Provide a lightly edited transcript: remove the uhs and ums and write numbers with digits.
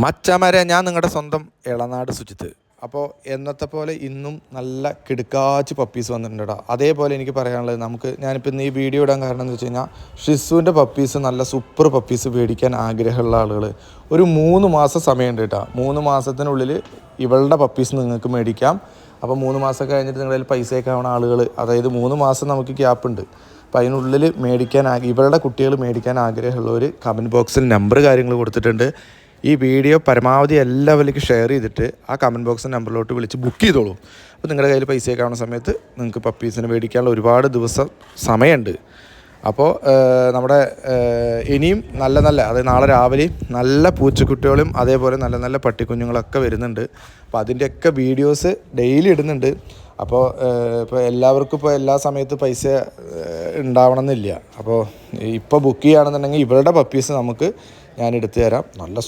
മച്ചാമാരെ, ഞാൻ നിങ്ങളുടെ സ്വന്തം ഇളനാട് സുജിത്ത്. അപ്പോൾ എന്നത്തെ പോലെ ഇന്നും നല്ല കിടുക്കാച്ച് പപ്പീസ് വന്നിട്ടുണ്ട്. അതേപോലെ എനിക്ക് പറയാനുള്ളത്, ഞാനിപ്പോൾ ഇന്ന് ഈ വീഡിയോ ഇടാൻ കാരണം എന്ന് വെച്ച് കഴിഞ്ഞാൽ, ഷിസുവിൻ്റെ പപ്പീസ്, നല്ല സൂപ്പർ പപ്പീസ് മേടിക്കാൻ ആഗ്രഹമുള്ള ആളുകൾ ഒരു 3 മാസം സമയമുണ്ട് കേട്ടോ. 3 മാസത്തിനുള്ളിൽ ഇവളുടെ പപ്പീസ് നിങ്ങൾക്ക് മേടിക്കാം. അപ്പോൾ 3 മാസം കഴിഞ്ഞിട്ട് നിങ്ങളിൽ പൈസയൊക്കെ ആവുന്ന ആളുകൾ, അതായത് 3 മാസം നമുക്ക് ഗ്യാപ്പുണ്ട്. അപ്പോൾ അതിനുള്ളിൽ ഇവളുടെ കുട്ടികൾ മേടിക്കാൻ ആഗ്രഹമുള്ളവർ കമൻറ്റ് ബോക്സിൽ നമ്പർ കാര്യങ്ങൾ കൊടുത്തിട്ടുണ്ട്. ഈ വീഡിയോ പരമാവധി എല്ലാവരിലേക്കും ഷെയർ ചെയ്തിട്ട് ആ കമൻറ്റ് ബോക്സിൻ്റെ നമ്പറിലോട്ട് വിളിച്ച് ബുക്ക് ചെയ്തോളൂ. അപ്പോൾ നിങ്ങളുടെ കയ്യിൽ പൈസയൊക്കെ ആവുന്ന സമയത്ത് നിങ്ങൾക്ക് പപ്പീസിന് മേടിക്കാനുള്ള ഒരുപാട് ദിവസം സമയമുണ്ട്. അപ്പോൾ നമ്മുടെ ഇനിയും നല്ല അതായത് നാളെ രാവിലെ നല്ല പൂച്ചക്കുട്ടികളും അതേപോലെ നല്ല പട്ടിക്കുഞ്ഞുങ്ങളൊക്കെ വരുന്നുണ്ട്. അപ്പോൾ അതിൻ്റെയൊക്കെ വീഡിയോസ് ഡെയിലി ഇടുന്നുണ്ട്. അപ്പോൾ ഇപ്പോൾ എല്ലാവർക്കും ഇപ്പോൾ എല്ലാ സമയത്ത് പൈസ ഉണ്ടാവണമെന്നില്ല. അപ്പോൾ ഇപ്പോൾ ബുക്ക് ചെയ്യുകയാണെന്നുണ്ടെങ്കിൽ ഇവരുടെ പപ്പീസ് ഞാൻ എടുത്തു തരാം. നല്ല